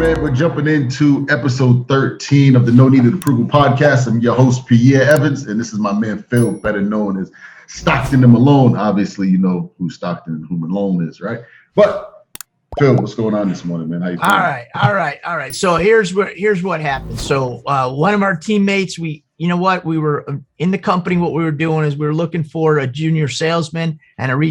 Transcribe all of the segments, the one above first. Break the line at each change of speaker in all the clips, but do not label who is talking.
man. We're jumping into episode 13 of the No Needed Approval podcast. I'm your host, Pierre Evans, and this is my man, Phil, better known as Stockton and Malone. Obviously, you know who Stockton and who Malone is, right? But, Phil, what's going on this morning, man? How you feeling?
All right. So here's what happened. So one of our teammates, we were in the company. What we were doing is we were looking for a junior salesman, and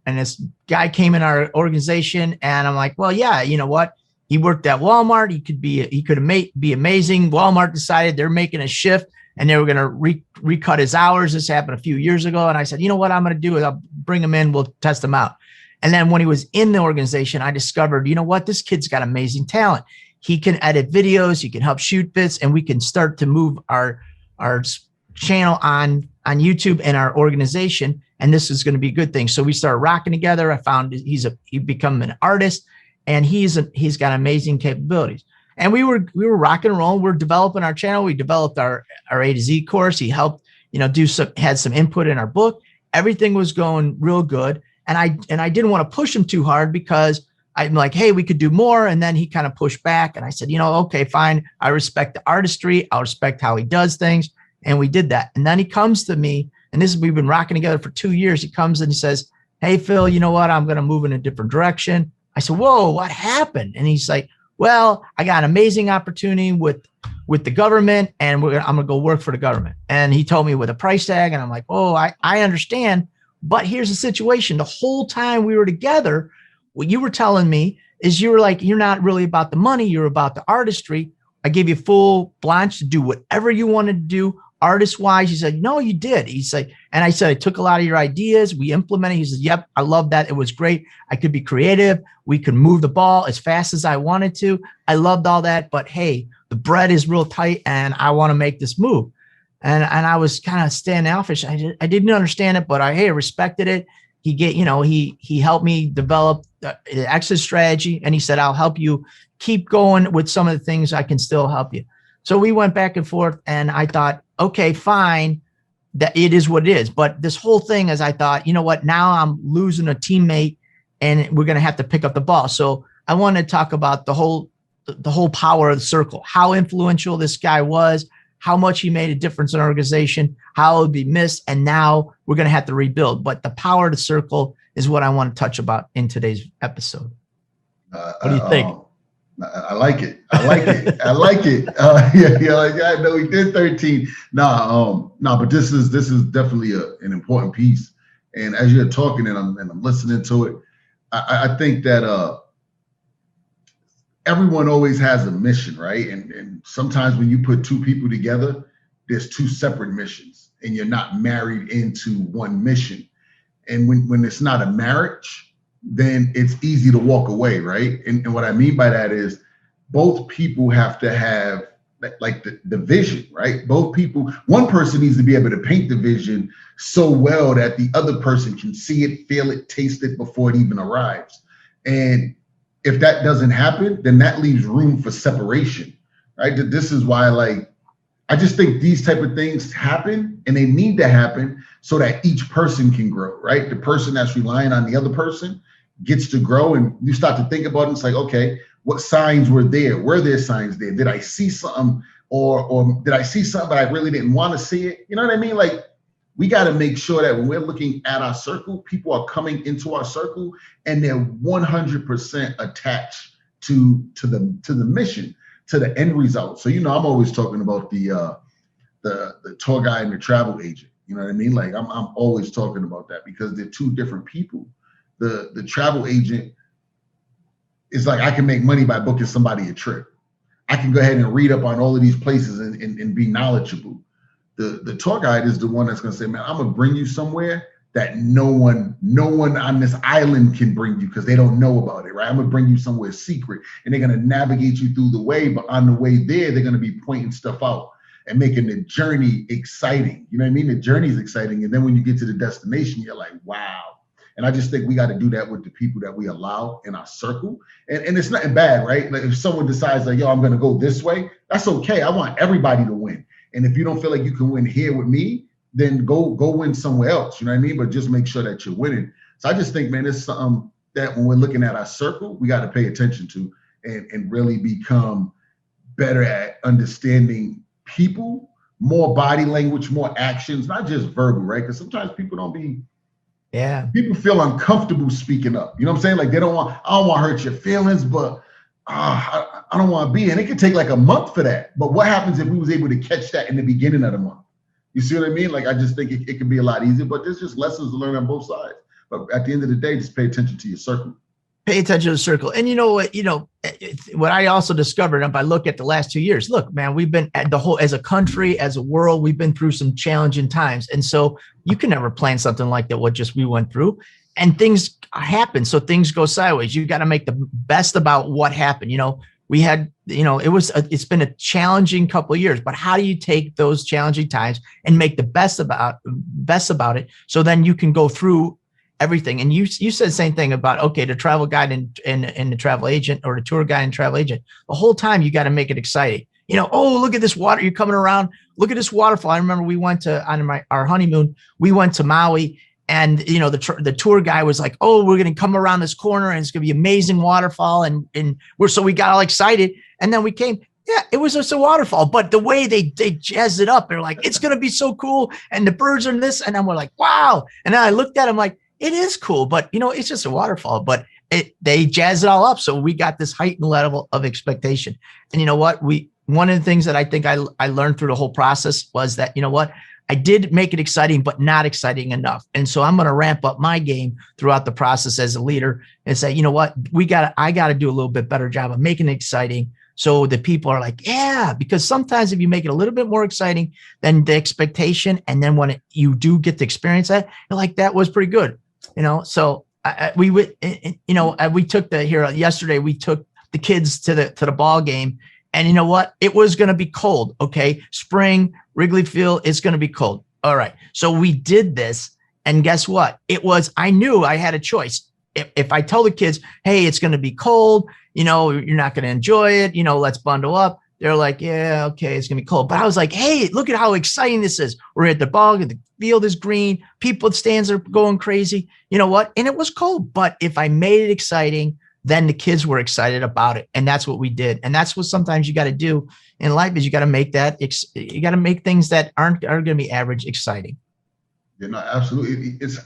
this guy came in our organization, and I'm like, well, yeah, you know what? He worked at Walmart. He could be amazing. Walmart decided they're making a shift, and they were going to recut his hours. This happened a few years ago, and I said, you know what I'm going to do is I'll bring him in. We'll test him out. And then when he was in the organization, I discovered, you know what? This kid's got amazing talent. He can edit videos. He can help shoot bits, and we can start to move our channel on YouTube and our organization. And this is going to be a good thing. So we started rocking together. I found he become an artist, and he's got amazing capabilities. And we were rocking and rolling. We're developing our channel. We developed our A to Z course. He helped, had some input in our book. Everything was going real good. And I didn't want to push him too hard because I'm like, hey, we could do more. And then he kind of pushed back. And I said, okay, fine. I respect the artistry. I'll respect how he does things. And we did that. And then he comes to me, and we've been rocking together for 2 years. He comes and he says, hey, Phil, you know what? I'm going to move in a different direction. I said, whoa, what happened? And he's like, well, I got an amazing opportunity with the government, and I'm going to go work for the government. And he told me with a price tag, and I'm like, oh, I understand. But here's the situation. The whole time we were together, what you were telling me is you were like, you're not really about the money. You're about the artistry. I gave you full blanche to do whatever you wanted to do artist wise. He said, no, you did. He's like, and I said, I took a lot of your ideas. We implemented. He said, yep, I love that. It was great. I could be creative. We could move the ball as fast as I wanted to. I loved all that. But hey, the bread is real tight, and I want to make this move. And I was kind of standoffish. I didn't understand it, but I respected it. He helped me develop the exit strategy, and he said, I'll help you keep going with some of the things. I can still help you. So we went back and forth, and I thought, okay, fine, that it is what it is. But this whole thing is, I thought, you know what, now I'm losing a teammate, and we're going to have to pick up the ball. So I want to talk about the whole power of the circle, how influential this guy was, how much he made a difference in our organization, how it would be missed, and now we're going to have to rebuild. But the power of the circle is what I want to touch about in today's episode. What do you think?
I like it. I like it. I know we did 13. But this is definitely an important piece. And as you're talking and I'm listening to it, I think that everyone always has a mission, right? And sometimes when you put two people together, there's two separate missions, and you're not married into one mission. And when it's not a marriage, then it's easy to walk away, right? And what I mean by that is both people have to have like the vision, right? Both people, one person needs to be able to paint the vision so well that the other person can see it, feel it, taste it before it even arrives. And if that doesn't happen, then that leaves room for separation, right? This is why, I just think these type of things happen, and they need to happen so that each person can grow, right? The person that's relying on the other person gets to grow, and you start to think about it. It's like, okay, what signs were there? Were there signs there? Did I see something, or did I see something but I really didn't want to see it? You know what I mean? Like, we got to make sure that when we're looking at our circle, people are coming into our circle and they're 100% attached to the mission, to the end result. So, I'm always talking about the tour guide and the travel agent. You know what I mean? Like, I'm always talking about that because they're two different people. The travel agent is like, I can make money by booking somebody a trip. I can go ahead and read up on all of these places and be knowledgeable. The tour guide is the one that's going to say, man, I'm going to bring you somewhere that no one on this island can bring you because they don't know about it, right? I'm going to bring you somewhere secret, and they're going to navigate you through the way. But on the way there, they're going to be pointing stuff out and making the journey exciting. You know what I mean? The journey is exciting. And then when you get to the destination, you're like, wow. And I just think we got to do that with the people that we allow in our circle. And it's nothing bad, right? Like, if someone decides like, yo, I'm going to go this way, that's okay. I want everybody to win. And if you don't feel like you can win here with me, then go win somewhere else. You know what I mean? But just make sure that you're winning. So I just think, man, it's something that when we're looking at our circle, we got to pay attention to. and really become better at understanding people, more body language, more actions, not just verbal, right? Because sometimes people feel uncomfortable speaking up. You know what I'm saying? Like I don't want to hurt your feelings, but I don't want to be. And it could take like a month for that. But what happens if we was able to catch that in the beginning of the month? You see what I mean? Like I just think it could be a lot easier, but there's just lessons to learn on both sides. But at the end of the day, just pay attention to your circle.
Pay attention to the circle. And you know what, what I also discovered, if I look at the last 2 years, look, man, we've been at as a country, as a world, we've been through some challenging times. And so you can never plan something like that, what just we went through, and things happen. So things go sideways. You got to make the best about what happened. We had, it's been a challenging couple of years, but how do you take those challenging times and make the best about it? So then you can go through everything. And you said the same thing about, okay, the travel guide and the travel agent, or the tour guide and travel agent, the whole time you got to make it exciting. Oh, look at this water. You're coming around. Look at this waterfall. I remember we went to, our honeymoon, we went to Maui, and, the tour guy was like, oh, we're going to come around this corner and it's going to be amazing waterfall. And so we got all excited. And then we came. Yeah, it was just a waterfall, but the way they jazzed it up, they're like, it's going to be so cool. And the birds are in this. And then we're like, wow. And then I looked at him like, it is cool, but it's just a waterfall, but they jazz it all up. So we got this heightened level of expectation. And you know what? One of the things that I think I learned through the whole process was that, I did make it exciting, but not exciting enough. And so I'm going to ramp up my game throughout the process as a leader and say, you know what, I got to do a little bit better job of making it exciting. So the people are like, yeah, because sometimes if you make it a little bit more exciting than the expectation, and then when you do get to experience that, you're like, that was pretty good. So we took yesterday, we took the kids to the ball game, and you know what? It was going to be cold. Okay. Spring, Wrigley Field, it's going to be cold. All right. So we did this, and guess what? I knew I had a choice. If I tell the kids, hey, it's going to be cold, you're not going to enjoy it, let's bundle up. They're like, yeah, okay, it's going to be cold. But I was like, hey, look at how exciting this is. We're at the ball, the field is green, people at stands are going crazy. You know what? And it was cold. But if I made it exciting, then the kids were excited about it. And that's what we did. And that's what sometimes you got to do in life, is you got to make things that are going to be average exciting.
Absolutely. It's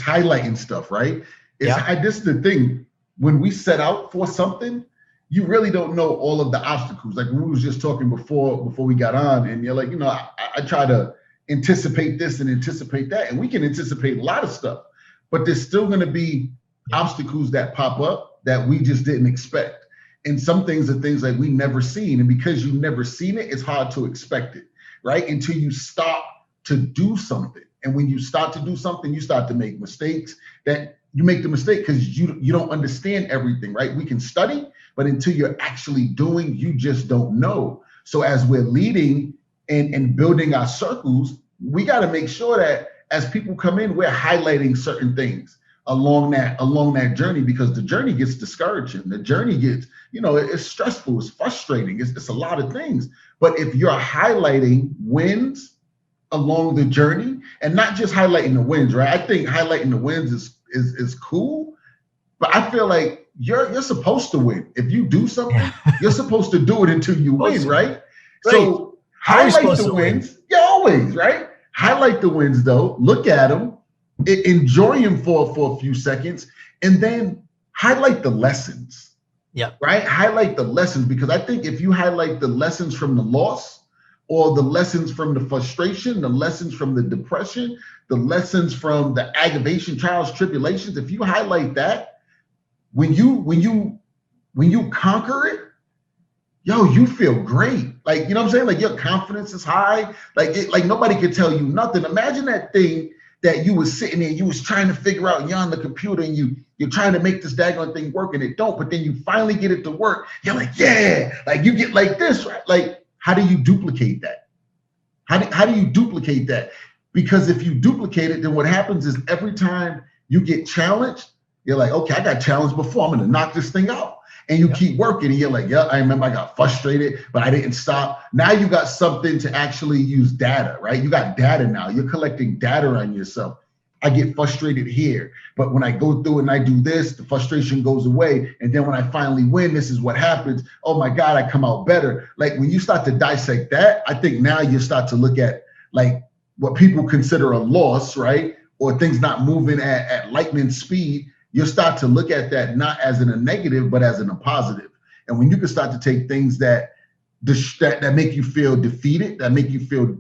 highlighting stuff, right? This is the thing. When we set out for something, you really don't know all of the obstacles. Like we was just talking before we got on, and you're like, I try to anticipate this and anticipate that, and we can anticipate a lot of stuff, but there's still going to be obstacles that pop up that we just didn't expect. And some things are things like we never seen, and because you've never seen it, it's hard to expect it, right? Until you start to do something. And when you start to do something, you start to make mistakes. That you make the mistake because you don't understand everything, right? We can study, but until you're actually doing, you just don't know. So as we're leading and building our circles, we got to make sure that as people come in, we're highlighting certain things along that journey, because the journey gets discouraging. The journey gets, it's stressful, it's frustrating, it's a lot of things. But if you're highlighting wins along the journey, and not just highlighting the wins, right? I think highlighting the wins is cool, but I feel like you're supposed to win. If you do something, you're supposed to do it until you win, right? So highlight the wins. Yeah, always, right? Highlight the wins though. Look at them, enjoy them for a few seconds, and then highlight the lessons.
Yeah.
Right? Highlight the lessons, because I think if you highlight the lessons from the loss, or the lessons from the frustration, the lessons from the depression, the lessons from the aggravation, trials, tribulations, if you highlight that, when you conquer it, you feel great. Like, you know what I'm saying? Like your confidence is high. Like nobody can tell you nothing. Imagine that thing that you was sitting there, you was trying to figure out, and you're on the computer and you're trying to make this daggone thing work and it don't, but then you finally get it to work. You're like, yeah, like you get like this, right? Like, how do you duplicate that? How do you duplicate that? Because if you duplicate it, then what happens is every time you get challenged, you're like, okay, I got challenged before, I'm gonna knock this thing out. And you keep working, and you're like, yeah, I remember I got frustrated, but I didn't stop. Now you got something to actually use data, right? You got data now. You're collecting data on yourself. I get frustrated here. But when I go through and I do this, the frustration goes away. And then when I finally win, this is what happens. Oh my God, I come out better. Like when you start to dissect that, I think now you start to look at like what people consider a loss, right? Or things not moving at lightning speed. You'll start to look at that not as in a negative, but as in a positive. And when you can start to take things that make you feel defeated, that make you feel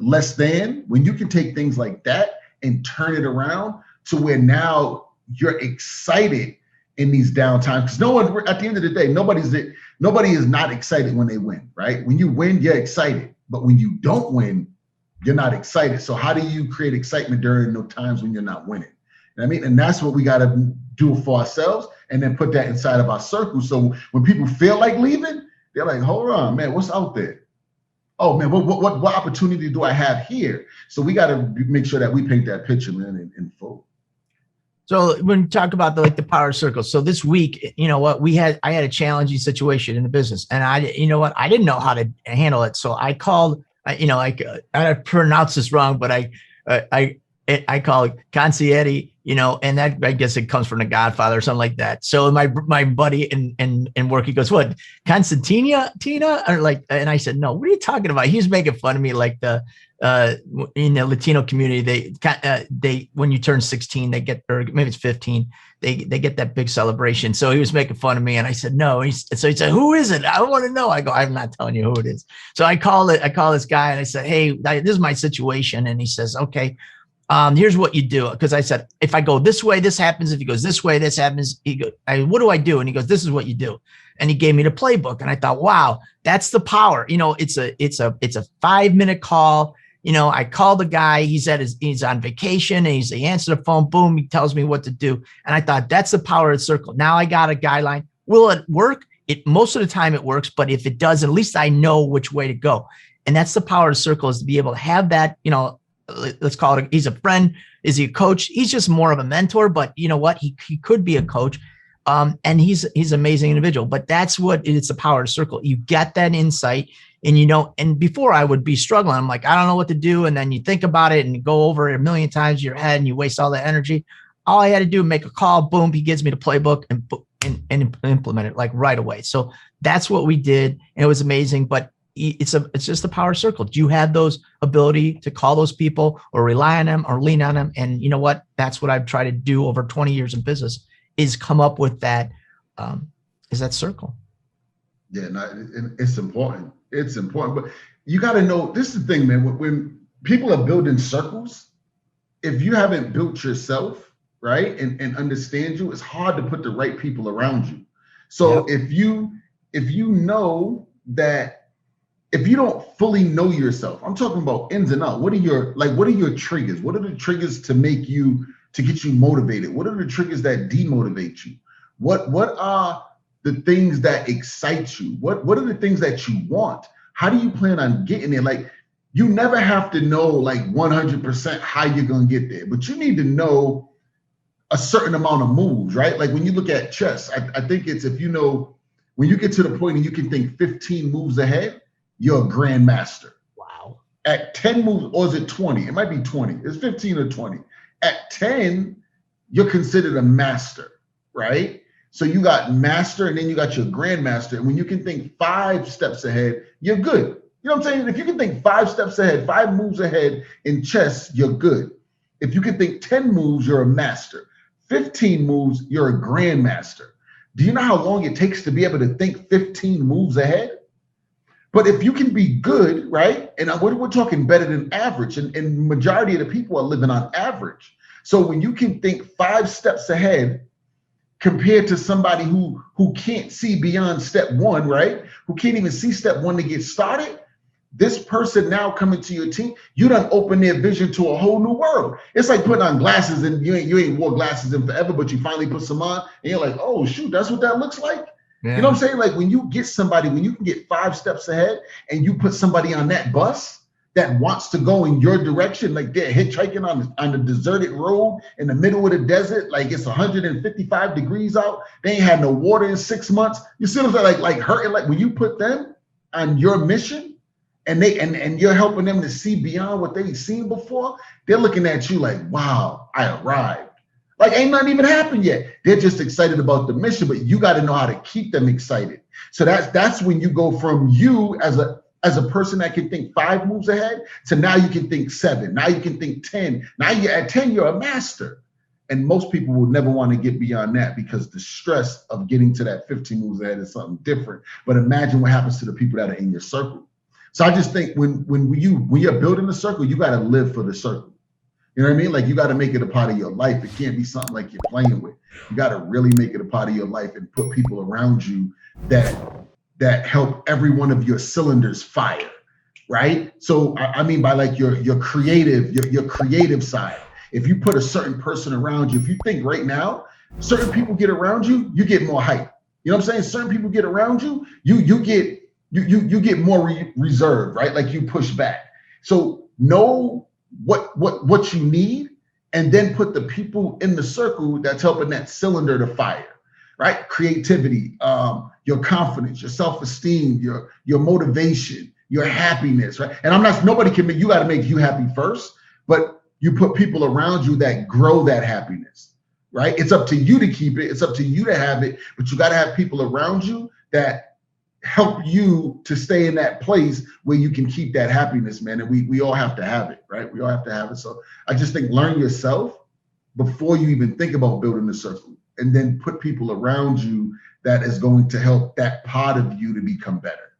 less than, when you can take things like that and turn it around to where now you're excited in these downtimes. Because no one, at the end of the day, nobody is not excited when they win, right? When you win, you're excited. But when you don't win, you're not excited. So how do you create excitement during those times when you're not winning? I mean, and that's what we got to do for ourselves, and then put that inside of our circle. So when people feel like leaving, they're like, hold on, man, what's out there? Oh man, what opportunity do I have here? So we got to make sure that we paint that picture, man, in full.
So when you talk about the power circle, so this week, you know what, I had a challenging situation in the business, and I didn't know how to handle it. So I called, I pronounced this wrong, but I call Concierge, and that, I guess it comes from The Godfather or something like that. So my buddy in work, he goes, what, Constantina, Tina? Or like, and I said, no, what are you talking about? He's making fun of me, like in the Latino community, they when you turn 16, they get, or maybe it's 15, they get that big celebration. So he was making fun of me, and I said, no. So he said, who is it? I want to know. I go, I'm not telling you who it is. So I call this guy and I said, hey, this is my situation. And he says, okay. Here's what you do. Because I said, if I go this way, this happens. If he goes this way, this happens. What do I do? And he goes, this is what you do. And he gave me the playbook. And I thought, wow, that's the power. It's a 5-minute call. I call the guy. He's on vacation, and he answers the phone. Boom, he tells me what to do. And I thought, that's the power of the circle. Now I got a guideline. Will it work? Most of the time it works, but if it doesn't, at least I know which way to go. And that's the power of the circle, is to be able to have that, let's call it, he's a friend. Is he a coach? He's just more of a mentor, but you know what? He could be a coach. And he's an amazing individual, but that's what it's the power of the circle. You get that insight, and and before I would be struggling. I'm like, I don't know what to do. And then you think about it and go over it a million times in your head, and you waste all that energy. All I had to do, make a call, boom, he gives me the playbook and implement it like right away. So that's what we did. And it was amazing, but it's just the power circle. Do you have those ability to call those people or rely on them or lean on them? And you know what? That's what I've tried to do over 20 years in business, is come up with that, is that circle.
Yeah, no, it's important. It's important, but you got to know, this is the thing, man, when people are building circles, if you haven't built yourself, right, and understand you, it's hard to put the right people around you. So yep. if you know that, if you don't fully know yourself, I'm talking about ins and outs. What are your triggers? What are the triggers to get you motivated? What are the triggers that demotivate you? What are the things that excite you? What are the things that you want? How do you plan on getting there? Like, you never have to know like 100% how you're going to get there, but you need to know a certain amount of moves, right? Like when you look at chess, I think it's, when you get to the point and you can think 15 moves ahead, you're a grandmaster.
Wow.
At 10 moves, or is it 20? It might be 20. It's 15 or 20. At 10, you're considered a master, right? So you got master, and then you got your grandmaster. And when you can think 5 steps ahead, you're good. You know what I'm saying? If you can think 5 steps ahead, 5 moves ahead in chess, you're good. If you can think 10 moves, you're a master. 15 moves, you're a grandmaster. Do you know how long it takes to be able to think 15 moves ahead? But if you can be good, right? And we're talking better than average, and majority of the people are living on average. So when you can think 5 steps ahead compared to somebody who can't see beyond step 1, right? Who can't even see step 1 to get started, this person now coming to your team, you done open their vision to a whole new world. It's like putting on glasses, and you ain't wore glasses in forever, but you finally put some on, and you're like, oh shoot, that's what that looks like. Yeah. You know what I'm saying? Like when you can get 5 steps ahead, and you put somebody on that bus that wants to go in your direction, like they're hitchhiking on the deserted road in the middle of the desert, like it's 155 degrees out. They ain't had no water in 6 months. You see what I'm saying? Like hurting, like when you put them on your mission and you're helping them to see beyond what they've seen before, they're looking at you like, wow, I arrived. Like ain't nothing even happened yet. They're just excited about the mission, but you got to know how to keep them excited. So that's when you go from you as a person that can think 5 moves ahead to now you can think 7. Now you can think 10. Now you're at 10, you're a master. And most people will never want to get beyond that because the stress of getting to that 15 moves ahead is something different. But imagine what happens to the people that are in your circle. So I just think when you're building a circle, you got to live for the circle. You know what I mean? Like you got to make it a part of your life. It can't be something like you're playing with. You got to really make it a part of your life and put people around you that help every one of your cylinders fire, right? So I mean by like your creative side. If you put a certain person around you, if you think right now, certain people get around you, you get more hype. You know what I'm saying? Certain people get around you, you get more reserved, right? Like you push back. So know what you need, and then put the people in the circle that's helping that cylinder to fire, right? Creativity, your confidence, your self-esteem, your motivation, your happiness, right? And nobody can make, you got to make you happy first, but you put people around you that grow that happiness, right? It's up to you to keep it. It's up to you to have it, but you got to have people around you that help you to stay in that place where you can keep that happiness, man. And we all have to have it, right? We all have to have it. So I just think learn yourself before you even think about building a circle, and then put people around you that is going to help that part of you to become better.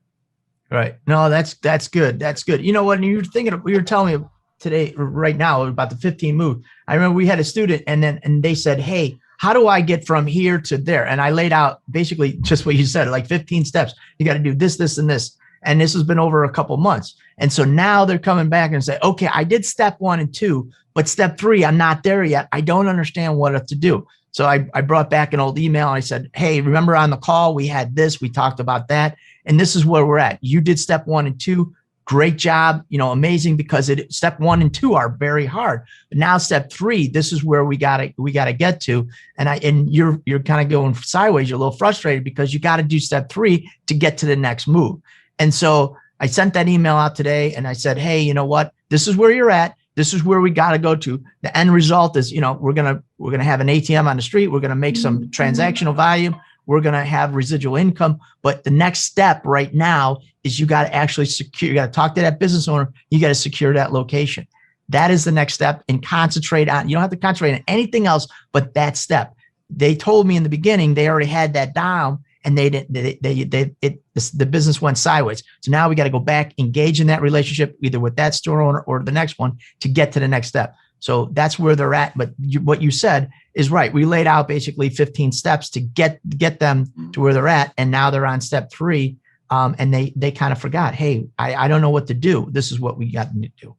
Right. No, that's good. That's good. You know what? You were telling me today, right now, about the 15 move. I remember we had a student and they said, hey, how do I get from here to there? And I laid out basically just what you said, like 15 steps. You got to do this, this, and this. And this has been over a couple months. And so now they're coming back and say, okay, I did step 1 and 2, but step 3, I'm not there yet. I don't understand what to do. So I brought back an old email and I said, hey, remember on the call, we had this, we talked about that. And this is where we're at. You did step 1 and 2. Great job, amazing, because step 1 and 2 are very hard. But now step 3, this is where we gotta get to. And you're kind of going sideways. You're a little frustrated because you got to do step 3 to get to the next move. And so I sent that email out today and I said, hey, you know what? This is where you're at. This is where we got to go to. The end result is, we're gonna have an ATM on the street. We're gonna make some transactional volume. We're going to have residual income. But the next step right now is you got to actually secure, you got to talk to that business owner. You got to secure that location. That is the next step, and concentrate on, you don't have to concentrate on anything else but that step. They told me in the beginning, they already had that down and the business went sideways. So now we got to go back, engage in that relationship, either with that store owner or the next one, to get to the next step. So that's where they're at. But what you said is right. We laid out basically 15 steps to get them to where they're at. And now they're on step 3. And they kind of forgot, hey, I don't know what to do. This is what we got to do.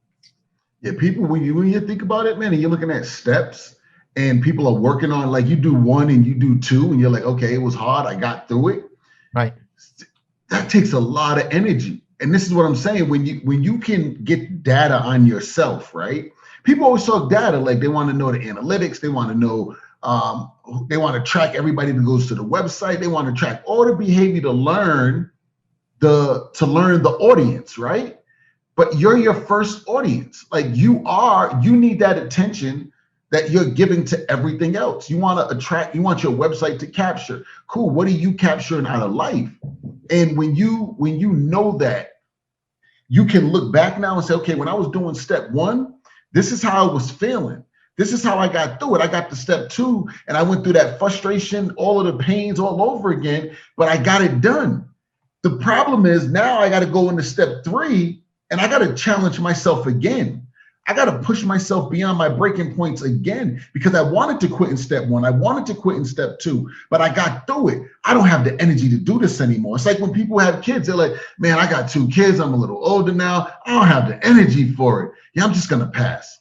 Yeah, people, when you think about it, man, and you're looking at steps and people are working on, like, you do 1 and you do 2 and you're like, okay, it was hard, I got through it.
Right.
That takes a lot of energy. And this is what I'm saying. When you can get data on yourself, right? People always talk data, like they want to know the analytics. They want to know, they want to track everybody that goes to the website. They want to track all the behavior to learn the audience, right? But you're your first audience. Like you need that attention that you're giving to everything else. You want to attract, you want your website to capture. Cool. What are you capturing out of life? And when you know that, you can look back now and say, okay, when I was doing step 1, this is how I was feeling. This is how I got through it. I got to step 2 and I went through that frustration, all of the pains all over again, but I got it done. The problem is now I got to go into step 3 and I got to challenge myself again. I got to push myself beyond my breaking points again, because I wanted to quit in step 1. I wanted to quit in step 2, but I got through it. I don't have the energy to do this anymore. It's like when people have kids, they're like, man, I got 2 kids. I'm a little older now. I don't have the energy for it. Yeah, I'm just going to pass.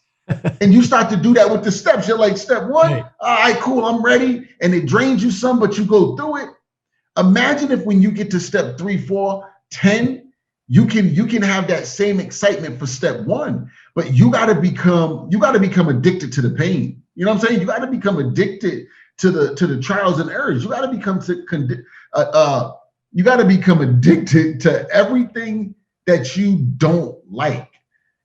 And you start to do that with the steps. You're like, step 1, right. All right, cool, I'm ready. And it drains you some, but you go through it. Imagine if when you get to step 3, 4, 10, you can have that same excitement for step 1, but you got to become addicted to the pain. You know what I'm saying? You got to become addicted to the trials and errors. You got to become addicted to everything that you don't like,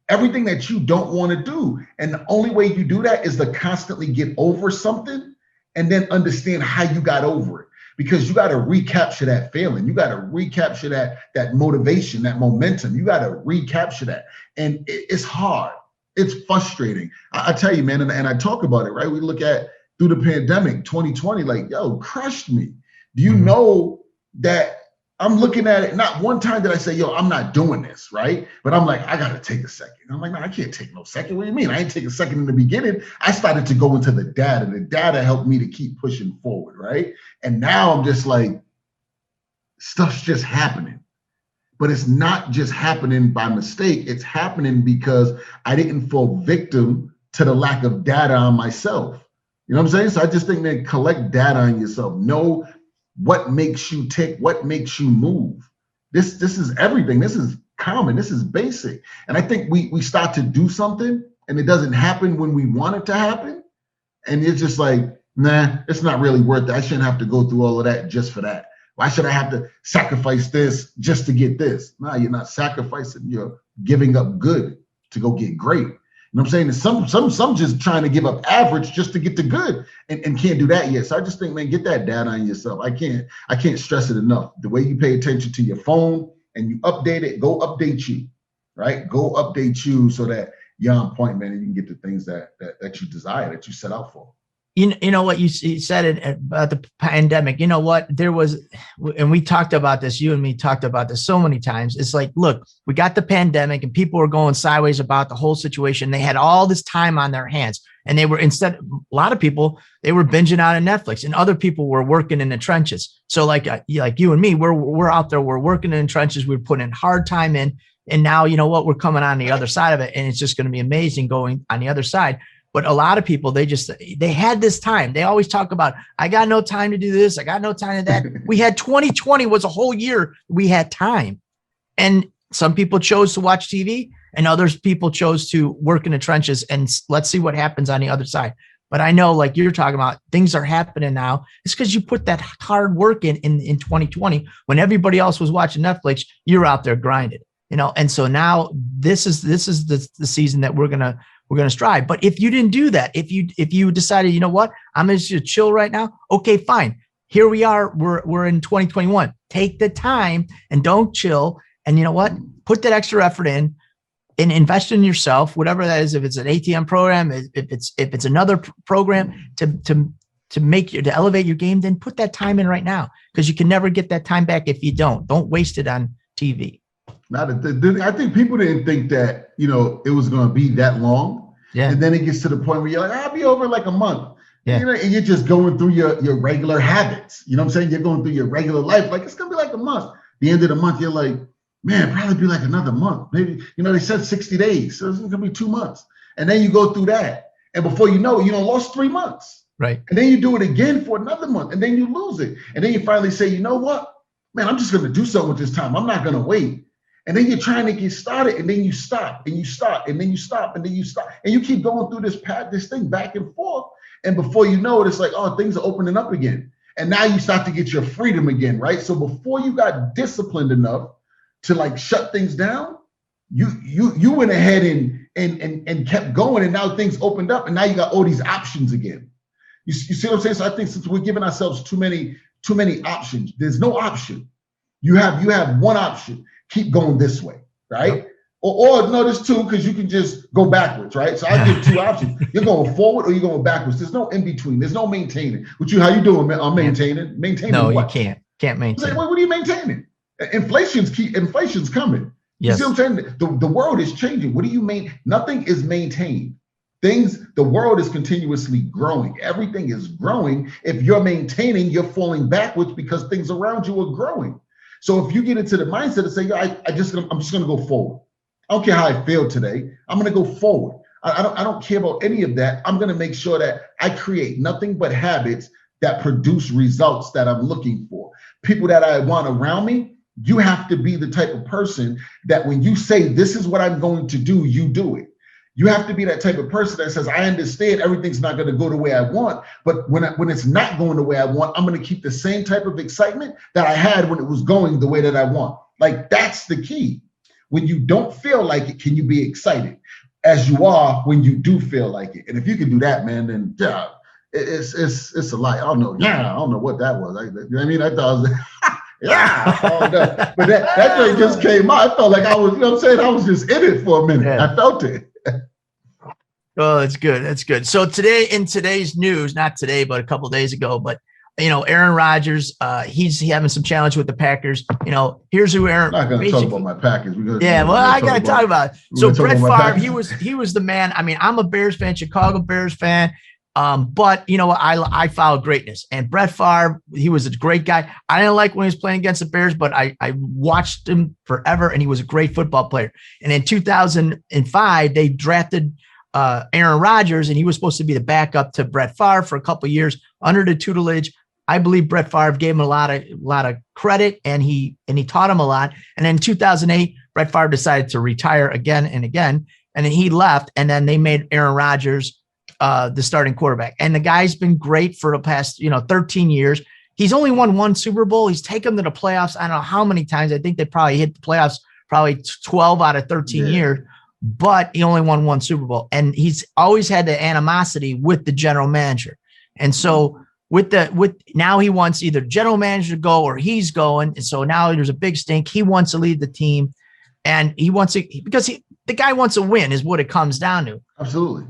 everything that you don't want to do. And the only way you do that is to constantly get over something and then understand how you got over it. Because you got to recapture that feeling. You got to recapture that motivation, that momentum. You got to recapture that. And it's hard. It's frustrating. I tell you, man, and I talk about it, right? We look at through the pandemic, 2020, like, yo, crushed me. Do you know that I'm looking at it? Not one time did I say, yo, I'm not doing this, right? But I'm like, I got to take a second. I'm like, no, I can't take no second. What do you mean? I ain't take a second in the beginning. I started to go into the data. The data helped me to keep pushing forward, right? And now I'm just like, stuff's just happening. But it's not just happening by mistake. It's happening because I didn't fall victim to the lack of data on myself. You know what I'm saying? So I just think that collect data on yourself. Know what makes you tick, what makes you move. This is everything. This is common. This is basic. And I think we start to do something and it doesn't happen when we want it to happen. And it's just like, nah, it's not really worth it. I shouldn't have to go through all of that just for that. Why should I have to sacrifice this just to get this? No, you're not sacrificing. You're giving up good to go get great. You know what I'm saying? Some just trying to give up average just to get the good and can't do that yet. So I just think, man, get that data on yourself. I can't stress it enough. The way you pay attention to your phone and you update it, go update you, right? Go update you so that you're on point, man, and you can get the things that you desire, that you set out for.
You know what you said it about the pandemic. You know what, there was, and we talked about this, you and me talked about this so many times. It's like, look, we got the pandemic and people were going sideways about the whole situation. They had all this time on their hands and they were, instead, a lot of people, they were binging out on Netflix and other people were working in the trenches. So like you and me, we're out there, we're working in the trenches. We're putting in hard time in. And now, you know what, we're coming on the other side of it. And it's just going to be amazing going on the other side. But a lot of people, they had this time. They always talk about, I got no time to do this. I got no time to that. We had 2020 was a whole year. We had time. And some people chose to watch TV and others people chose to work in the trenches and let's see what happens on the other side. But I know, like you're talking about, things are happening now. It's because you put that hard work in 2020 when everybody else was watching Netflix, you're out there grinding, you know? And so now this is the season that we're going to strive. But if you didn't do that, if you decided, you know what, I'm going to chill right now. Okay, fine. Here we are. We're in 2021. Take the time and don't chill. And you know what? Put that extra effort in and invest in yourself, whatever that is. If it's an ATM program, if it's another program to elevate your game, then put that time in right now, because you can never get that time back if you don't. Don't waste it on TV.
I think people didn't think that, you know, it was going to be that long. Yeah. And then it gets to the point where you're like, I'll be over in like a month. Yeah. You know, and you're just going through your regular habits. You know what I'm saying? You're going through your regular life. Like, it's going to be like a month. The end of the month, you're like, man, probably be like another month. Maybe, you know, they said 60 days. So it's going to be 2 months. And then you go through that. And before you know it, you done lost 3 months.
Right.
And then you do it again for another month. And then you lose it. And then you finally say, you know what? Man, I'm just going to do something with this time. I'm not going to wait. And then you're trying to get started, and then you stop, and you stop, and then you stop, and then you stop, and you keep going through this thing back and forth. And before you know it, it's like, oh, things are opening up again. And now you start to get your freedom again, right? So before you got disciplined enough to like shut things down, you went ahead and kept going, and now things opened up, and now you got all these options again. You see what I'm saying? So I think since we're giving ourselves too many options, there's no option. You have one option. Keep going this way, right? Yep. Or no, there's two, because you can just go backwards, right? So I give two options. You're going forward or you're going backwards. There's no in between. There's no maintaining. How you doing, man? I'm maintaining. Maintaining
No,
what?
You can't maintain.
Like, what are you maintaining? Inflation's coming.
Yes.
You see what I'm saying? The world is changing. What do you mean? Nothing is maintained. The world is continuously growing. Everything is growing. If you're maintaining, you're falling backwards because things around you are growing. So if you get into the mindset and say, I'm just gonna go forward. I don't care how I feel today. I'm gonna go forward. I don't care about any of that. I'm gonna make sure that I create nothing but habits that produce results that I'm looking for. People that I want around me, you have to be the type of person that when you say, this is what I'm going to do, you do it. You have to be that type of person that says, I understand everything's not going to go the way I want, but when it's not going the way I want, I'm going to keep the same type of excitement that I had when it was going the way that I want. Like, that's the key. when you don't feel like it, can you be excited as you are when you do feel like it? And if you can do that, man, then yeah, it's a lot. I don't know. Yeah, I don't know what that was. You know what I mean? I thought I was yeah, I don't know. But that thing just came out. I felt like I was, you know what I'm saying? I was just in it for a minute. Yeah. I felt it.
Oh, that's good. That's good. So today, in today's news, not today, but a couple of days ago, but Aaron Rodgers, he's having some challenge with the Packers. Here's who Aaron.
I'm not going to talk about my Packers because
I got to talk about it. So Brett Favre, he was the man. I mean, I'm a Bears fan, Chicago Bears fan. But I follow greatness, and Brett Favre, he was a great guy. I didn't like when he was playing against the Bears, but I watched him forever, and he was a great football player. And in 2005, they drafted Aaron Rodgers, and he was supposed to be the backup to Brett Favre for a couple of years under the tutelage. I believe Brett Favre gave him a lot of credit, and he taught him a lot. And then in 2008, Brett Favre decided to retire again and again, and then he left, and then they made Aaron Rodgers the starting quarterback. And the guy's been great for the past 13 years. He's only won one Super Bowl. He's taken them to the playoffs. I don't know how many times. I think they probably hit the playoffs probably 12 out of 13 years. But he only won one Super Bowl, and he's always had the animosity with the general manager. And so with now he wants either general manager to go or he's going. And so now there's a big stink. He wants to lead the team, and he wants to because the guy wants to win is what it comes down to.
Absolutely.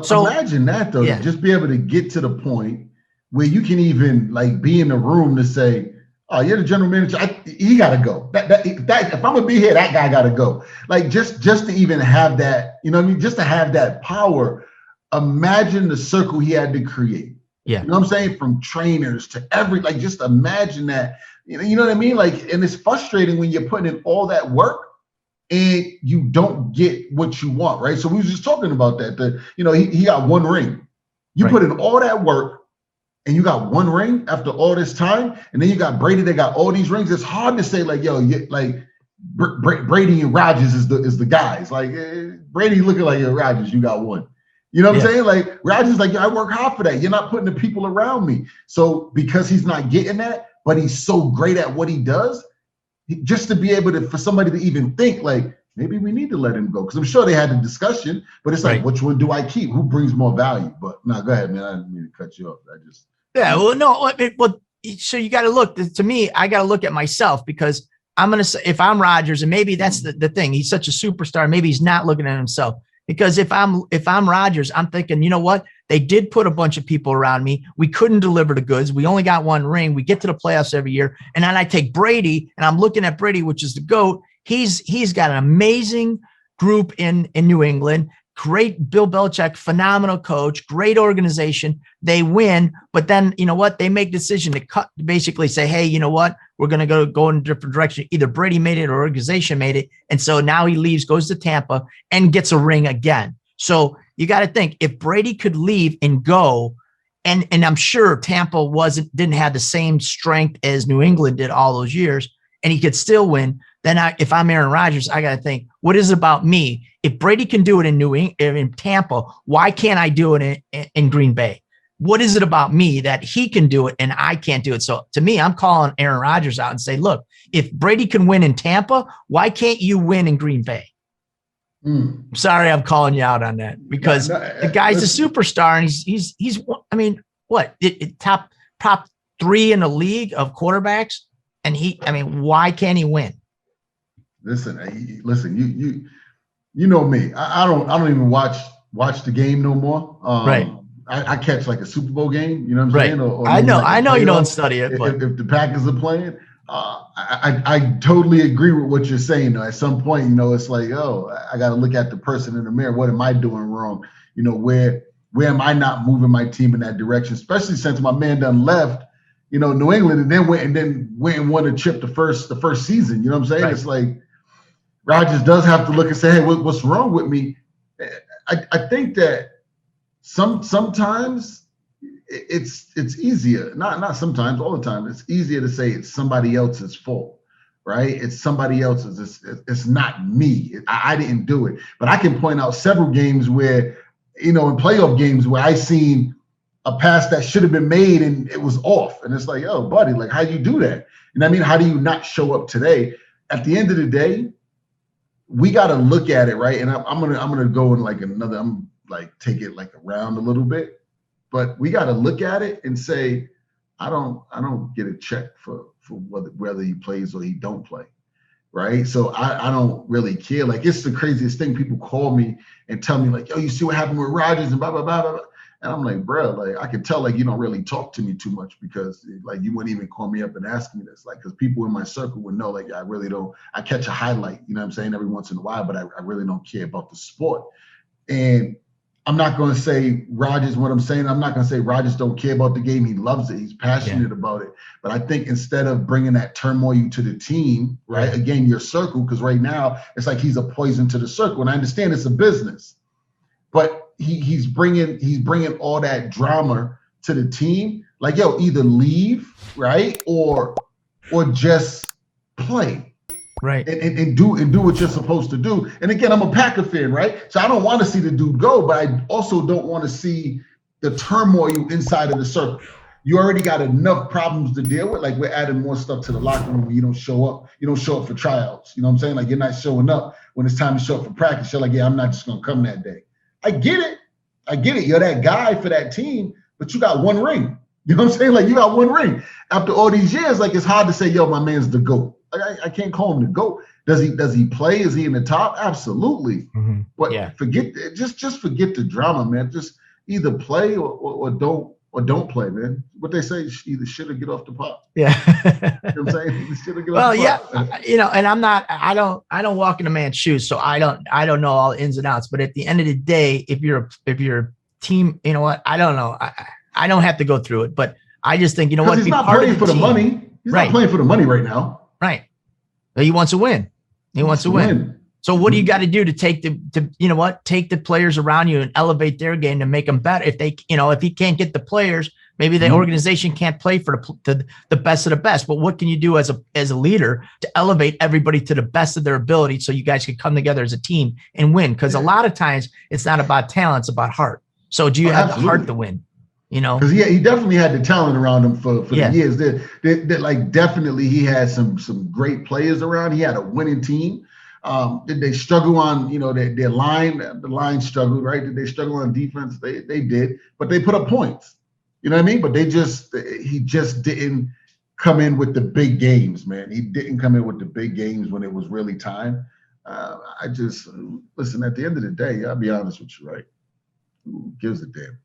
So
imagine that though, to just be able to get to the point where you can even like be in the room to say, oh, you're the general manager. He got to go. That if I'm gonna be here, that guy got to go. Like just to even have that, you know what I mean? Just to have that power. Imagine the circle he had to create.
Yeah.
You know what I'm saying? From trainers to just imagine that. You know what I mean? Like, and it's frustrating when you're putting in all that work and you don't get what you want, right? So we were just talking about that. He got one ring. You put in all that work. And you got one ring after all this time, and then you got Brady that got all these rings. It's hard to say like, Brady and Rodgers is the guys. Like Brady looking like Rodgers, you got one. You know what I'm saying? Like Rodgers, like I work hard for that. You're not putting the people around me. So because he's not getting that, but he's so great at what he does, just to be able to for somebody to even think like maybe we need to let him go because I'm sure they had a discussion. But it's like, which one do I keep? Who brings more value? But no, go ahead, man. I didn't mean to cut you off.
So you got to look to me. I got to look at myself because I'm going to say if I'm Rodgers, and maybe that's the thing. He's such a superstar. Maybe he's not looking at himself because if I'm Rodgers, I'm thinking, you know what? They did put a bunch of people around me. We couldn't deliver the goods. We only got one ring. We get to the playoffs every year. And then I take Brady and I'm looking at Brady, which is the GOAT. He's got an amazing group in New England. Great Bill Belichick, phenomenal coach, great organization. They win, but then you know what? They make decision to basically say, hey, you know what? We're going to go in a different direction. Either Brady made it or organization made it. And so now he leaves, goes to Tampa and gets a ring again. So you got to think if Brady could leave and go, and I'm sure Tampa didn't have the same strength as New England did all those years, and he could still win. Then if I'm Aaron Rodgers, I got to think, what is it about me? If Brady can do it in Tampa, why can't I do it in Green Bay? What is it about me that he can do it and I can't do it? So to me, I'm calling Aaron Rodgers out and say, look, if Brady can win in Tampa, why can't you win in Green Bay? I'm sorry, I'm calling you out on that because the guy's a superstar and he's I mean, what top 3 in the league of quarterbacks, and why can't he win?
Listen, you know me. I don't even watch the game no more. I catch like a Super Bowl game. You know what I'm saying? Or
I know you don't study it, but
if the Packers are playing, I totally agree with what you're saying. Though. At some point, it's like, I got to look at the person in the mirror. What am I doing wrong? Where am I not moving my team in that direction? Especially since my man done left. New England, and then went and won a chip the first season. You know what I'm saying? Right. It's like Rodgers does have to look and say, hey, what's wrong with me? I think that sometimes it's easier, not sometimes, all the time. It's easier to say it's somebody else's fault, right? It's somebody else's. It's not me. I didn't do it. But I can point out several games where, in playoff games where I seen a pass that should have been made and it was off. And it's like, buddy, like, how do you do that? You know what I mean? How do you not show up today? at the end of the day, we got to look at it, right? And I'm gonna go in like another. I'm like take it like around a little bit, but we got to look at it and say, I don't get a check for whether he plays or he don't play. Right. So I don't really care. Like, it's the craziest thing. People call me and tell me like, yo, you see what happened with Rodgers and blah, blah, blah, blah. And I'm like, bro, like, I can tell like you don't really talk to me too much because like you wouldn't even call me up and ask me this. Like, because people in my circle would know, like, I really don't, I catch a highlight, you know what I'm saying, every once in a while, but I really don't care about the sport. And I'm not going to say Rodgers, what I'm saying, I'm not going to say Rodgers don't care about the game. He loves it. He's passionate about it. But I think instead of bringing that turmoil to the team, right, again, your circle, because right now it's like he's a poison to the circle. And I understand it's a business, but he's bringing all that drama to the team. Like, yo, either leave, right, or just play.
Right.
And do what you're supposed to do. And again, I'm a Packer fan, right? So I don't want to see the dude go, but I also don't want to see the turmoil inside of the circle. You already got enough problems to deal with. Like, we're adding more stuff to the locker room when you don't show up. You don't show up for tryouts. You know what I'm saying? Like, you're not showing up when it's time to show up for practice. You're like, yeah, I'm not just going to come that day. I get it. You're that guy for that team, but you got one ring. You know what I'm saying? Like, you got one ring. After all these years, like, it's hard to say, yo, my man's the GOAT. Like, I can't call him the GOAT. Does he play? Is he in the top? Absolutely.
Mm-hmm.
But just forget the drama, man. Just either play or don't play, man. What they say, either shit or get off the pot.
Yeah.
You know what I'm saying? Either shit or get
Well,
off the pot.
yeah, and I don't walk in a man's shoes, so I don't know all the ins and outs. But at the end of the day, if you're a team, you know what? I don't know. I don't have to go through it, but I just think, you know what?
He's not playing for the money. He's not playing for the money right now.
Right. He wants to win. He wants to win. So what do you got to do to take the players around you and elevate their game to make them better? If he can't get the players, maybe the organization can't play for the best of the best. But what can you do as a leader to elevate everybody to the best of their ability so you guys can come together as a team and win? Because a lot of times it's not about talent, it's about heart. So do you have the heart to win? Because
he definitely had the talent around him for the years. That like definitely he had some great players around. He had a winning team. Did they struggle on their line? The line struggled, right? Did they struggle on defense? They did, but they put up points. You know what I mean? But he just didn't come in with the big games, man. He didn't come in with the big games when it was really time. Listen. At the end of the day, I'll be honest with you, right? Who gives a damn?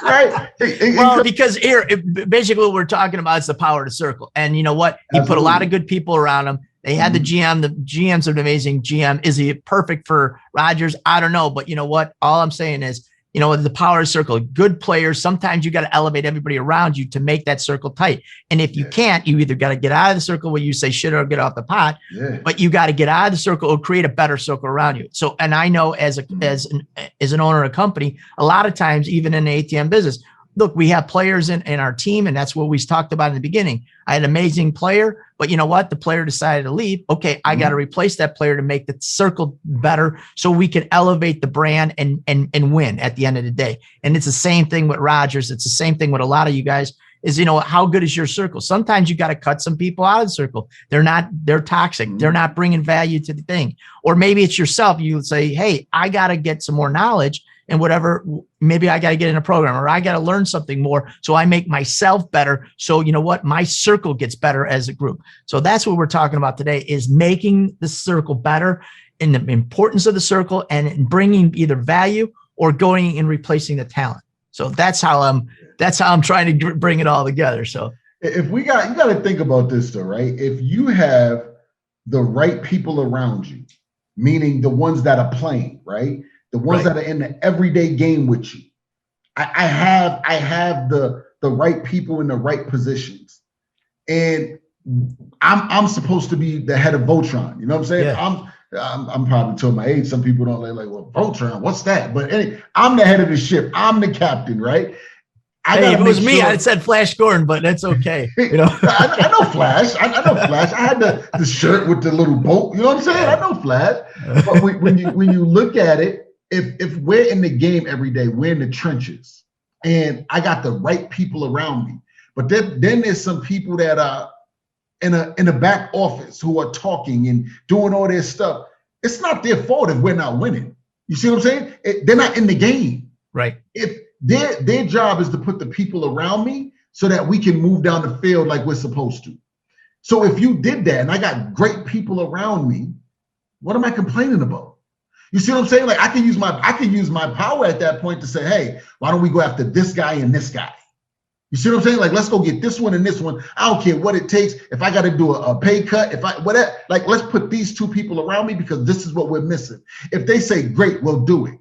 Right?
Well, because here, basically what we're talking about is the power of the circle. And you know what? He put a lot of good people around him. They had the GM. The GM's an amazing GM. Is he perfect for Rodgers? I don't know. But you know what? All I'm saying is, the power of the circle, good players. Sometimes you got to elevate everybody around you to make that circle tight. And if you can't, you either got to get out of the circle where you say shit or get off the pot, but you got to get out of the circle or create a better circle around you. So, and I know as an owner of a company, a lot of times, even in the ATM business, look, we have players in our team, and that's what we talked about in the beginning. I had an amazing player, but you know what? The player decided to leave. Okay, I got to replace that player to make the circle better so we can elevate the brand and win at the end of the day. And it's the same thing with Rodgers. It's the same thing with a lot of you guys is, how good is your circle? Sometimes you got to cut some people out of the circle. They're toxic. They're not bringing value to the thing. Or maybe it's yourself. You would say, hey, I got to get some more knowledge and whatever, maybe I got to get in a program or I got to learn something more so I make myself better. So you know what? My circle gets better as a group. So that's what we're talking about today is making the circle better and the importance of the circle and bringing either value or going and replacing the talent. So that's how I'm trying to bring it all together. So
if you got to think about this though, right? If you have the right people around you, meaning the ones that are playing, right? The ones that are in the everyday game with you. I have the right people in the right positions. And I'm supposed to be the head of Voltron. You know what I'm saying? Yeah. I'm probably to my age. Some people don't like, well, Voltron, what's that? But anyway, I'm the head of the ship. I'm the captain, right?
If it was me, I'd said Flash Gordon, but that's okay.
I know Flash. I know Flash. I had the shirt with the little boat. You know what I'm saying? I know Flash. But when you look at it, if we're in the game every day, we're in the trenches, and I got the right people around me. But then there's some people that are in a back office who are talking and doing all this stuff. It's not their fault if we're not winning. You see what I'm saying? They're not in the game.
Right.
If their job is to put the people around me so that we can move down the field like we're supposed to. So if you did that and I got great people around me, what am I complaining about? You see what I'm saying? Like I can use my power at that point to say, hey, why don't we go after this guy and this guy? You see what I'm saying? Like, let's go get this one and this one. I don't care what it takes. If I got to do a pay cut, whatever, like, let's put these two people around me because this is what we're missing. If they say, great, we'll do it.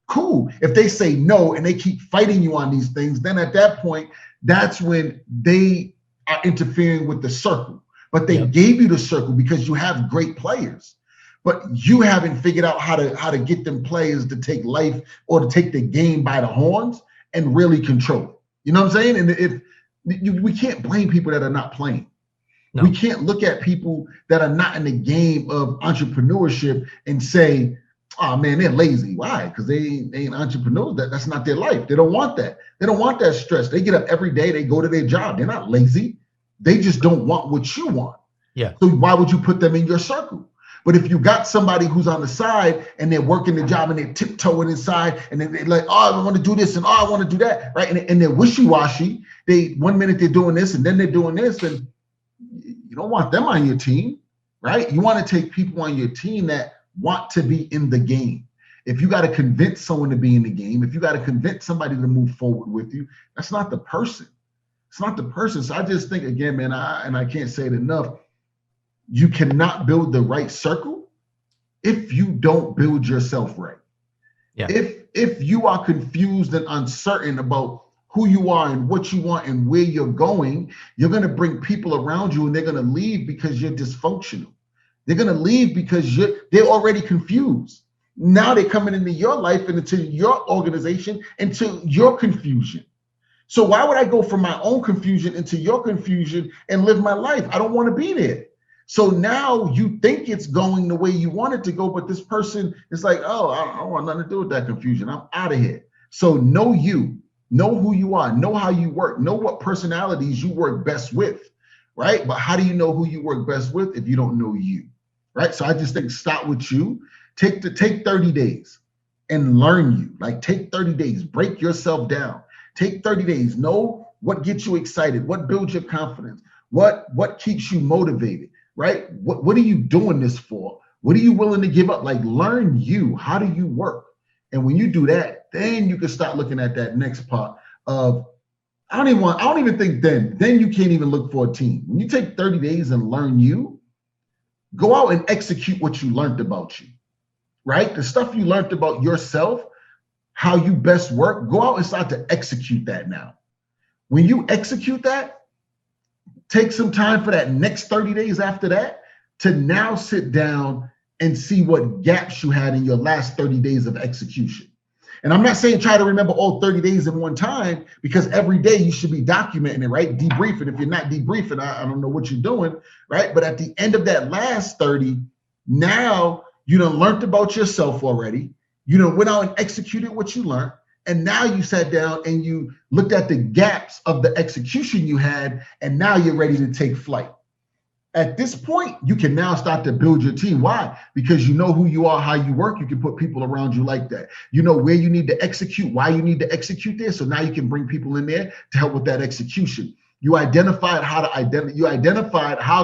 Cool. If they say no and they keep fighting you on these things, then at that point, that's when they are interfering with the circle. But they gave you the circle because you have great players. But you haven't figured out how to get them players to take life or to take the game by the horns and really control it. You know what I'm saying? And we can't blame people that are not playing. No. We can't look at people that are not in the game of entrepreneurship and say, oh man, they're lazy. Why? Because they ain't entrepreneurs. That's not their life. They don't want that. They don't want that stress. They get up every day. They go to their job. They're not lazy. They just don't want what you want.
Yeah.
So why would you put them in your circle? But if you got somebody who's on the side and they're working the job and they're tiptoeing inside and they're like, oh, I want to do this and oh, I want to do that, right? And they're wishy-washy. 1 minute they're doing this and then they're doing this, and you don't want them on your team, right? You want to take people on your team that want to be in the game. If you got to convince someone to be in the game, if you got to convince somebody to move forward with you, that's not the person. It's not the person. So I just think, again, man, I can't say it enough. You cannot build the right circle if you don't build yourself right.
Yeah.
If you are confused and uncertain about who you are and what you want and where you're going, you're going to bring people around you and they're going to leave because you're dysfunctional. They're going to leave because they're already confused. Now they're coming into your life and into your organization, into your confusion. So why would I go from my own confusion into your confusion and live my life? I don't want to be there. So now you think it's going the way you want it to go, but this person is like, oh, I don't want nothing to do with that confusion. I'm out of here. So know you, know who you are, know how you work, know what personalities you work best with, right? But how do you know who you work best with if you don't know you, right? So I just think start with you. Take 30 days and learn you. Like take 30 days, break yourself down. Take 30 days, know what gets you excited, what builds your confidence, what keeps you motivated. Right? What are you doing this for? What are you willing to give up? Like learn you. How do you work? And when you do that, then you can start looking at that next part of, I don't even think then you can't even look for a team. When you take 30 days and learn you, go out and execute what you learned about you, right? The stuff you learned about yourself, how you best work, go out and start to execute that now. When you execute that, take some time for that next 30 days after that to now sit down and see what gaps you had in your last 30 days of execution. And I'm not saying try to remember all 30 days in one time, because every day you should be documenting it, right? Debriefing. If you're not debriefing, I don't know what you're doing, right? But at the end of that last 30, now you done learned about yourself already. You done went out and executed what you learned. And now you sat down and you looked at the gaps of the execution you had, and now you're ready to take flight. At this point, you can now start to build your team. Why? Because you know who you are, how you work. You can put people around you like that. You know where you need to execute, why you need to execute there. So now you can bring people in there to help with that execution. You identified how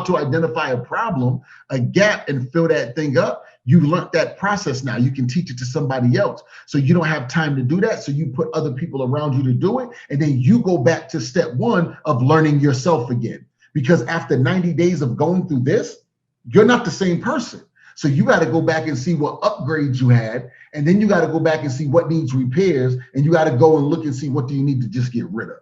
to identify a problem, a gap, and fill that thing up. You learned that process now. You can teach it to somebody else. So you don't have time to do that. So you put other people around you to do it. And then you go back to step one of learning yourself again. Because after 90 days of going through this, you're not the same person. So you got to go back and see what upgrades you had. And then you got to go back and see what needs repairs. And you got to go and look and see what do you need to just get rid of.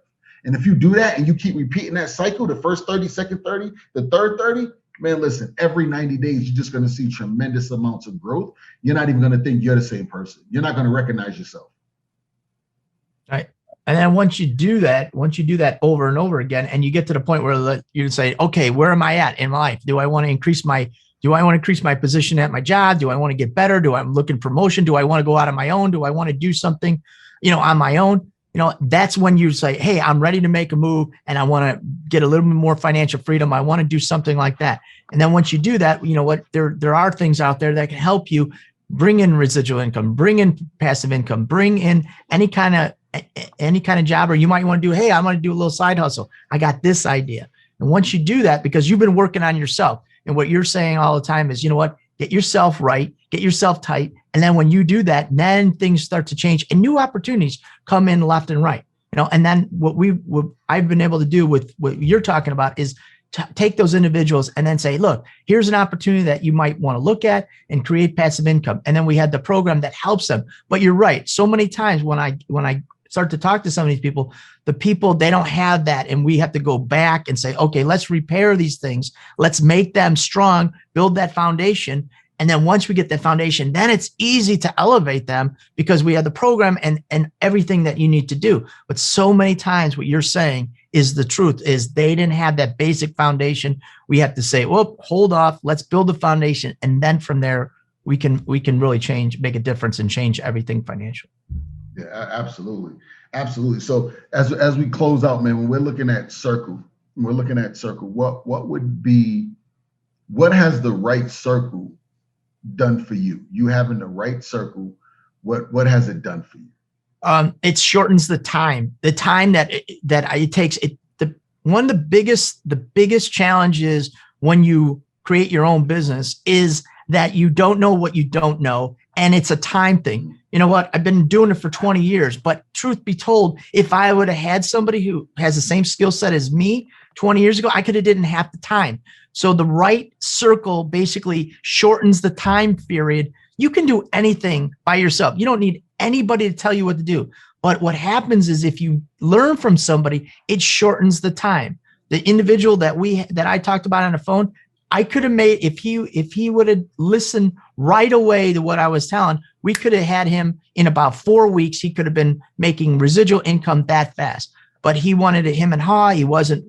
And if you do that and you keep repeating that cycle, the first 30, second 30, the third 30, man, listen, every 90 days, you're just going to see tremendous amounts of growth. You're not even going to think you're the same person. You're not going to recognize yourself.
Right. And then once you do that over and over again, and you get to the point where you say, okay, where am I at in life? Do I want to increase my position at my job? Do I want to get better? Do I'm looking for promotion? Do I want to go out on my own? Do I want to do something, on my own? that's when you say, hey, I'm ready to make a move and I want to get a little bit more financial freedom. I want to do something like that. And then once you do that, you know what, there are things out there that can help you bring in residual income, bring in passive income, bring in any kind of job, or you might want to do, hey, I want to do a little side hustle. I got this idea. And once you do that, because you've been working on yourself, and what you're saying all the time is, you know what, get yourself right, get yourself tight. And then when you do that, then things start to change and new opportunities come in left and right. And then what I've been able to do with what you're talking about is take those individuals and then say, look, here's an opportunity that you might want to look at and create passive income. And then we had the program that helps them. But you're right. So many times when I start to talk to some of these people, they don't have that. And we have to go back and say, okay, let's repair these things. Let's make them strong, build that foundation. And then once we get that foundation, then it's easy to elevate them because we have the program and everything that you need to do. But so many times what you're saying is the truth, is they didn't have that basic foundation. We have to say, well, hold off, let's build the foundation. And then from there, we can really make a difference and change everything financially.
Yeah, absolutely. Absolutely. So as we close out, man, when we're looking at circle, what has the right circle done for you? You having the right circle, what has it done for you?
It shortens the time that it takes. One of the biggest challenges when you create your own business is that you don't know what you don't know. And it's a time thing. You know what? I've been doing it for 20 years, but truth be told, if I would have had somebody who has the same skill set as me 20 years ago, I could have didn't have the time. So the right circle basically shortens the time period. You can do anything by yourself. You don't need anybody to tell you what to do. But what happens is if you learn from somebody, it shortens the time. The individual that I talked about on the phone, I could have made, if he would have listened right away to what I was telling, we could have had him in about 4 weeks. He could have been making residual income that fast, but he wanted to him and haw. He wasn't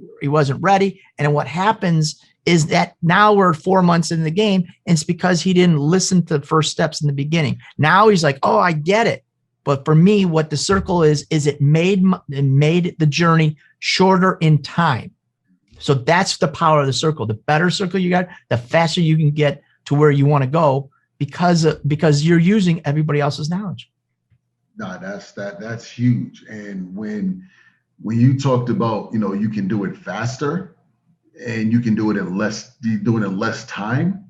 ready. And what happens is that now we're 4 months in the game, and it's because he didn't listen to the first steps in the beginning. Now he's like, oh, I get it. But for me, what the circle is it made the journey shorter in time. So that's the power of the circle. The better circle you got, the faster you can get to where you want to go because you're using everybody else's knowledge.
No, that's huge. And when you talked about, you can do it faster and you can do it in less time.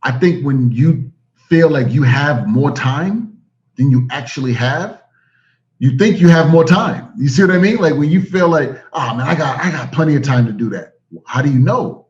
I think when you feel like you have more time than you actually have, you think you have more time. You see what I mean? Like when you feel like, oh man, I got plenty of time to do that. How do you know?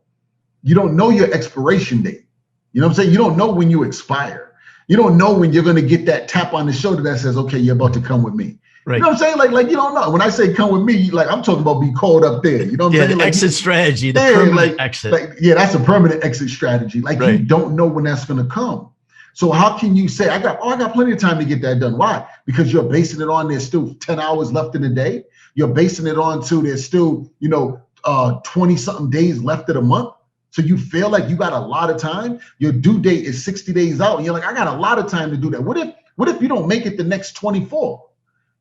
You don't know your expiration date. You know what I'm saying? You don't know when you expire. You don't know when you're going to get that tap on the shoulder that says, okay, you're about to come with me. Right. You know what I'm saying? Like you don't know. When I say come with me, like I'm talking about be called up there. You know what I'm saying?
The exit strategy, the permanent exit.
That's a permanent exit strategy. Like you don't know when that's going to come. So how can you say, I got plenty of time to get that done? Why? Because you're basing it on there's still 10 hours left in the day. You're basing it on there's still, 20 something days left of the month. So you feel like you got a lot of time. Your due date is 60 days out. And you're like, I got a lot of time to do that. What if you don't make it the next 24?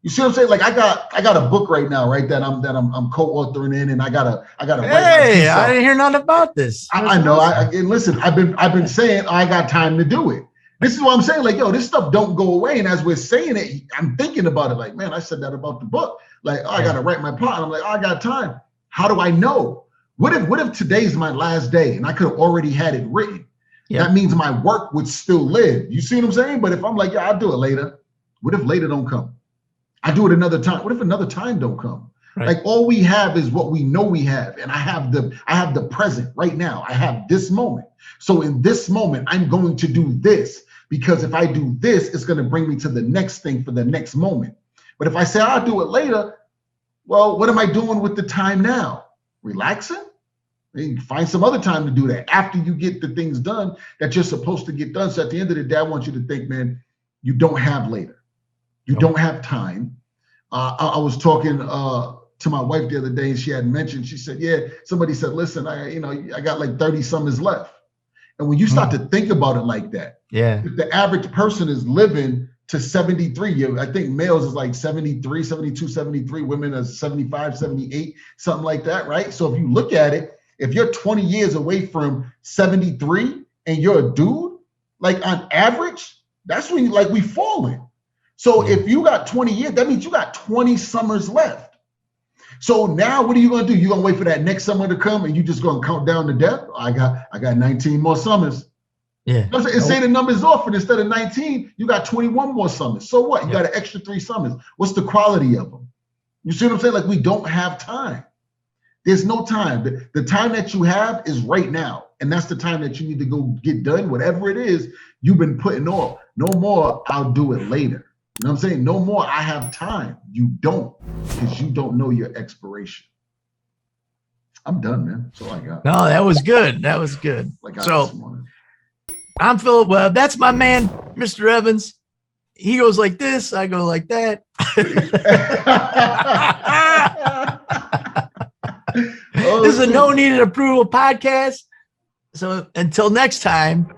You see what I'm saying? Like I got a book right now, right? That I'm co-authoring in, and I gotta write.
Hey, I didn't hear nothing about this.
I know. And listen, I've been saying I got time to do it. This is what I'm saying. Like, yo, this stuff don't go away. And as we're saying it, I'm thinking about it. Like, man, I said that about the book. Like, I gotta write my part. And I'm like, I got time. How do I know? What if today's my last day and I could have already had it written? Yeah. That means my work would still live. You see what I'm saying? But if I'm like, yeah, I'll do it later. What if later don't come? I do it another time. What if another time don't come? Right. Like all we have is what we know we have. And I have the present right now. I have this moment. So in this moment, I'm going to do this because if I do this, it's going to bring me to the next thing for the next moment. But if I say I'll do it later, well, what am I doing with the time now? Relaxing? You find some other time to do that after you get the things done that you're supposed to get done. So at the end of the day, I want you to think, man, you don't have later. You don't have time. I was talking to my wife the other day, and she had mentioned, she said, yeah, somebody said, listen, I got like 30 summers left. And when you start to think about it like that, if the average person is living to 73. I think males is like 73, 72, 73. Women are 75, 78, something like that, right? So if you look at it, if you're 20 years away from 73 and you're a dude, like on average, that's when like we falling. So if you got 20 years, that means you got 20 summers left. So now what are you going to do? You're going to wait for that next summer to come and you just going to count down to death? I got 19 more summers.
Yeah.
And say the number's off, and instead of 19, you got 21 more summers. So what? You got an extra 3 summers. What's the quality of them? You see what I'm saying? Like, we don't have time. There's no time. The time that you have is right now. And that's the time that you need to go get done, whatever it is you've been putting off. No more, I'll do it later. You know what I'm saying? No more, I have time. You don't, because you don't know your expiration. I'm done, man. That's all I got.
No, that was good. That was good. So I'm Philip Webb. That's my man, Mr. Evans. He goes like this. I go like that. This is a No Needed Approval podcast. So until next time.